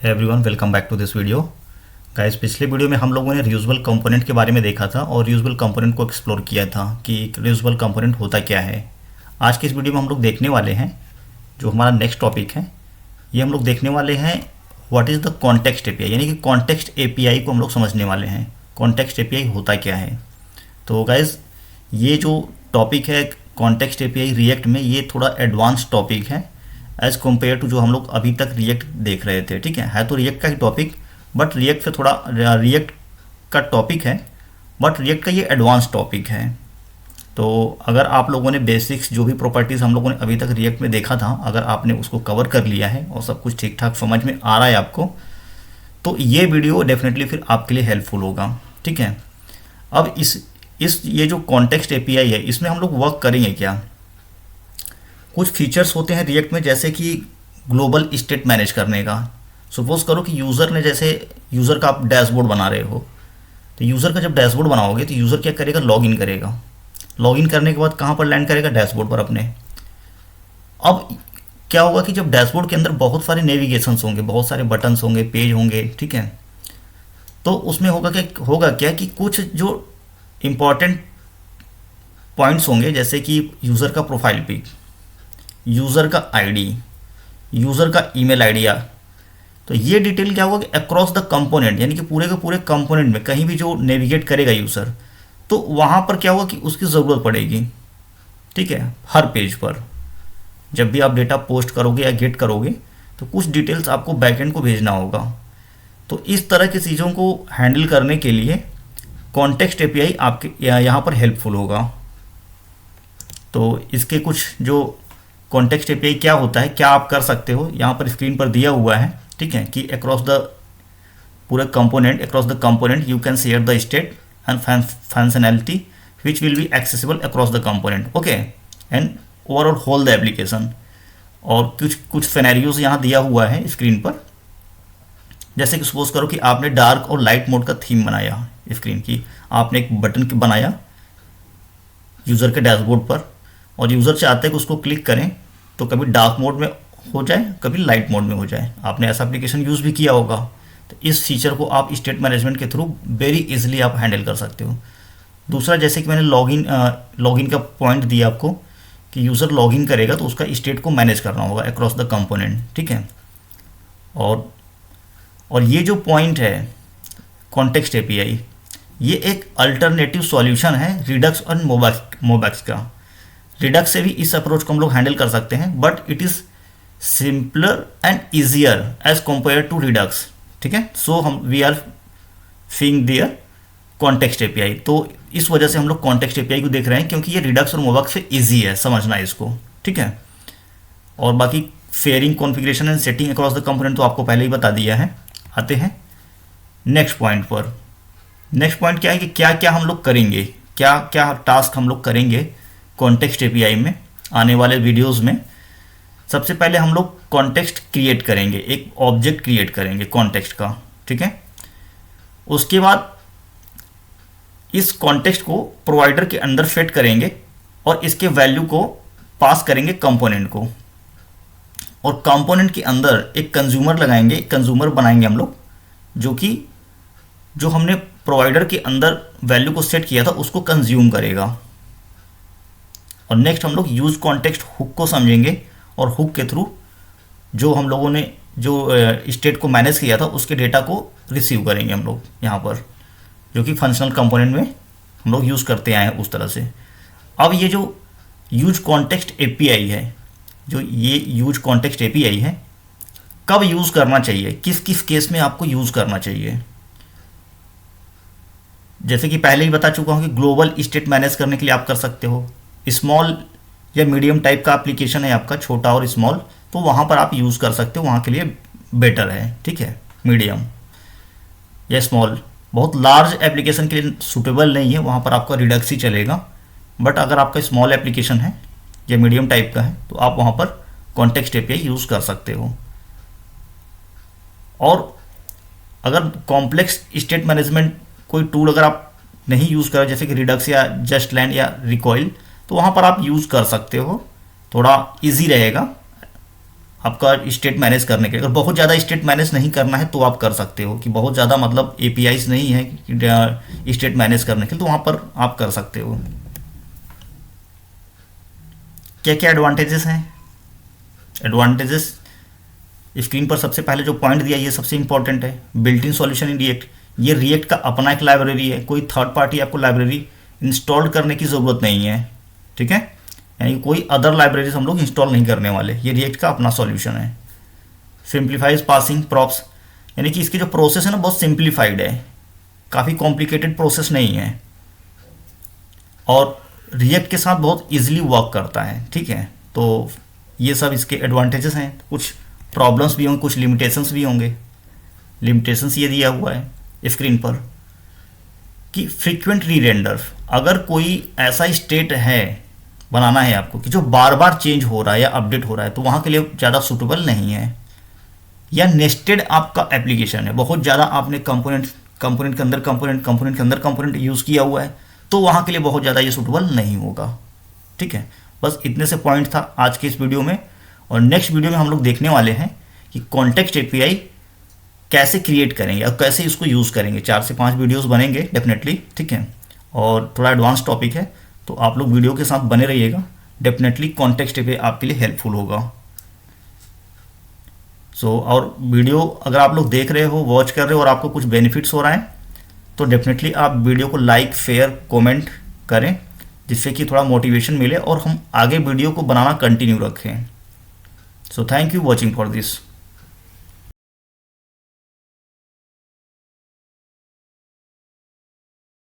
Everyone welcome back to this video. Guys, पिछले video में हम लोगों ने रियूजेबल कंपोनेंट के बारे में देखा था और रियूजेबल कंपोनेंट को एक्सप्लोर किया था कि रियूजेबल कंपोनेंट होता क्या है। आज के इस वीडियो में हम लोग देखने वाले हैं जो हमारा नेक्स्ट टॉपिक है। ये हम लोग देखने वाले हैं what is the context API, यानी कि कॉन्टेक्स्ट एपीआई को हम लोग समझने वाले हैं। कॉन्टेक्स्ट एपीआई होता क्या है। तो गाइस, ये जो टॉपिक है कॉन्टेक्स्ट एपीआई रिएक्ट में, ये थोड़ा एडवांस टॉपिक है एज़ कम्पेयर टू जो हम लोग अभी तक रिएक्ट देख रहे थे। ठीक है तो रिएक्ट का ही टॉपिक, बट रिएक्ट से थोड़ा रिएक्ट का टॉपिक है, बट रिएक्ट का ये एडवांस टॉपिक है। तो अगर आप लोगों ने बेसिक्स जो भी प्रॉपर्टीज़ हम लोगों ने अभी तक रिएक्ट में देखा था, अगर आपने उसको कवर कर लिया है और सब कुछ ठीक ठाक समझ में आ रहा है आपको, तो ये वीडियो डेफिनेटली फिर आपके लिए हेल्पफुल होगा। ठीक है, अब इस ये जो कॉन्टेक्स्ट एपीआई है, इसमें हम लोग वर्क करेंगे क्या। कुछ फीचर्स होते हैं रिएक्ट में, जैसे कि ग्लोबल स्टेट मैनेज करने का। सपोज करो कि यूज़र ने, जैसे यूज़र का आप डैशबोर्ड बना रहे हो, तो यूज़र का जब डैशबोर्ड बनाओगे तो यूज़र क्या करेगा, लॉगिन करेगा। लॉगिन करने के बाद कहाँ पर लैंड करेगा, डैशबोर्ड पर अपने। अब क्या होगा कि जब डैशबोर्ड के अंदर बहुत सारे नेविगेशंस होंगे, बहुत सारे बटन्स होंगे, पेज होंगे, ठीक है, तो उसमें होगा क्या कि कुछ जो इम्पॉर्टेंट पॉइंट्स होंगे, जैसे कि यूज़र का प्रोफाइल पिक, यूज़र का आईडी, यूज़र का ईमेल आईडी, तो ये डिटेल क्या होगा कि अक्रॉस द कंपोनेंट, यानी कि पूरे के पूरे कंपोनेंट में कहीं भी जो नेविगेट करेगा यूज़र, तो वहाँ पर क्या होगा कि उसकी ज़रूरत पड़ेगी। ठीक है, हर पेज पर जब भी आप डेटा पोस्ट करोगे या गेट करोगे तो कुछ डिटेल्स आपको बैकएंड को भेजना होगा। तो इस तरह की चीज़ों को हैंडल करने के लिए कॉन्टेक्स्ट एपीआई आपके यहाँ पर हेल्पफुल होगा। तो इसके कुछ जो कॉन्टेक्स्ट एपीआई क्या होता है, क्या आप कर सकते हो, यहाँ पर स्क्रीन पर दिया हुआ है। ठीक है, कि अक्रॉस द पूरा component, across the component you can share the state and functionality which will be accessible across the component, okay, and overall whole the application. और कुछ सिनेरियोज यहाँ दिया हुआ है स्क्रीन पर, जैसे कि सपोज करो कि आपने डार्क और लाइट मोड का थीम बनाया स्क्रीन की, आपने एक बटन बनाया यूज़र के डैशबोर्ड पर, और यूज़र चाहते हैं कि उसको क्लिक करें तो कभी डार्क मोड में हो जाए, कभी लाइट मोड में हो जाए। आपने ऐसा एप्लीकेशन यूज़ भी किया होगा। तो इस फीचर को आप स्टेट मैनेजमेंट के थ्रू वेरी इजीली आप हैंडल कर सकते हो। दूसरा, जैसे कि मैंने लॉगिन का पॉइंट दिया आपको कि यूज़र लॉगिन करेगा तो उसका स्टेट को मैनेज करना होगा अक्रॉस द कंपोनेंट। ठीक है, और ये जो पॉइंट है कॉन्टेक्स्ट एपीआई, ये एक अल्टरनेटिव सॉल्यूशन है रिडक्स और मोबैक्स का। रिडक्स से भी इस अप्रोच को हम लोग हैंडल कर सकते हैं, but it is simpler and easier as compare to Redux. ठीक है, so we are seeing their context API. तो इस वजह से हम लोग कॉन्टेक्स्ट एपीआई को देख रहे हैं, क्योंकि ये रिडक्स और मोबैक्स से ईजी है समझना इसको। ठीक है, और बाकी sharing, configuration and setting across the component तो आपको पहले ही बता दिया है। आते हैं नेक्स्ट पॉइंट पर। नेक्स्ट पॉइंट क्या है कि क्या क्या हम लोग करेंगे, क्या क्या टास्क हम लोग करेंगे कॉन्टेक्स्ट एपीआई में आने वाले वीडियोस में। सबसे पहले हम लोग कॉन्टेक्स्ट क्रिएट करेंगे, एक ऑब्जेक्ट क्रिएट करेंगे कॉन्टेक्स्ट का। ठीक है, उसके बाद इस कॉन्टेक्स्ट को प्रोवाइडर के अंदर सेट करेंगे और इसके वैल्यू को पास करेंगे कंपोनेंट को, और कंपोनेंट के अंदर एक कंज्यूमर लगाएंगे, एक कंज्यूमर बनाएंगे हम लोग, जो हमने प्रोवाइडर के अंदर वैल्यू को सेट किया था उसको कंज्यूम करेगा। और नेक्स्ट हम लोग यूज कॉन्टेक्स्ट हुक को समझेंगे, और हुक के थ्रू जो हम लोगों ने जो स्टेट को मैनेज किया था उसके डेटा को रिसीव करेंगे हम लोग यहाँ पर, जो कि फंक्शनल कंपोनेंट में हम लोग यूज़ करते आए हैं उस तरह से। अब ये जो यूज कॉन्टेक्स्ट एपीआई है, जो ये यूज कॉन्टेक्स्ट एपीआई है, कब यूज़ करना चाहिए, किस किस केस में आपको यूज़ करना चाहिए। जैसे कि पहले ही बता चुका हूँ कि ग्लोबल स्टेट मैनेज करने के लिए आप कर सकते हो। स्मॉल या मीडियम टाइप का एप्लीकेशन है आपका, छोटा और स्मॉल, तो वहाँ पर आप यूज़ कर सकते हो, वहाँ के लिए बेटर है। ठीक है, मीडियम या स्मॉल, बहुत लार्ज एप्लीकेशन के लिए सूटेबल नहीं है, वहाँ पर आपका रिडक्स ही चलेगा। बट अगर आपका स्मॉल एप्लीकेशन है या मीडियम टाइप का है तो आप वहाँ पर कॉन्टेक्स्ट एपीआई यूज़ कर सकते हो। और अगर कॉम्प्लेक्स स्टेट मैनेजमेंट कोई टूल अगर आप नहीं यूज़ करें, जैसे कि रिडक्स या जस्ट लैंड या रिकॉइल, तो वहाँ पर आप यूज़ कर सकते हो, थोड़ा इजी रहेगा। आपका स्टेट मैनेज करने के लिए। अगर बहुत ज़्यादा स्टेट मैनेज नहीं करना है तो आप कर सकते हो, कि बहुत ज़्यादा मतलब एपीआईज नहीं है कि स्टेट मैनेज करने के लिए, तो वहाँ पर आप कर सकते हो। क्या क्या एडवांटेजेस हैं? एडवांटेजेस स्क्रीन पर सबसे पहले जो पॉइंट दिया ये सबसे इंपॉर्टेंट है, built in solution in React. ये रिएक्ट का अपना एक लाइब्रेरी है, कोई थर्ड पार्टी आपको लाइब्रेरी इंस्टॉल करने की ज़रूरत नहीं है, ठीक है। यानी कोई अदर लाइब्रेरीज हम लोग इंस्टॉल नहीं करने वाले, ये रिएक्ट का अपना सॉल्यूशन है। सिंप्लीफाइज पासिंग प्रॉप्स, यानी कि इसकी जो प्रोसेस है ना बहुत सिंप्लीफाइड है, काफ़ी कॉम्प्लिकेटेड प्रोसेस नहीं है, और रिएक्ट के साथ बहुत इजीली वर्क करता है, ठीक है। तो ये सब इसके एडवांटेजेस हैं। कुछ प्रॉब्लम्स भी होंगे, कुछ लिमिटेशंस भी होंगे। लिमिटेशंस ये दिया हुआ है स्क्रीन पर कि फ्रीक्वेंट रीरेंडर, अगर कोई ऐसा स्टेट है बनाना है आपको कि जो बार बार चेंज हो रहा है या अपडेट हो रहा है, तो वहाँ के लिए ज़्यादा सूटेबल नहीं है। या नेस्टेड आपका एप्लीकेशन है, बहुत ज़्यादा आपने कंपोनेंट के अंदर कंपोनेंट यूज़ किया हुआ है, तो वहाँ के लिए बहुत ज़्यादा ये सूटेबल नहीं होगा, ठीक है। बस इतने से पॉइंट था आज के इस वीडियो में। और नेक्स्ट वीडियो में हम लोग देखने वाले हैं कि कॉन्टेक्स्ट एपीआई कैसे क्रिएट करेंगे और कैसे इसको यूज़ करेंगे। 4 से 5 वीडियोस बनेंगे डेफिनेटली, ठीक है। और थोड़ा एडवांस टॉपिक है, तो आप लोग वीडियो के साथ बने रहिएगा। डेफिनेटली कॉन्टेक्स्ट एपीआई आपके लिए हेल्पफुल होगा। और वीडियो अगर आप लोग देख रहे हो, वॉच कर रहे हो और आपको कुछ बेनिफिट्स हो रहा है, तो डेफिनेटली आप वीडियो को लाइक, शेयर, कमेंट करें, जिससे कि थोड़ा मोटिवेशन मिले और हम आगे वीडियो को बनाना कंटिन्यू रखें। So thank you watching for this.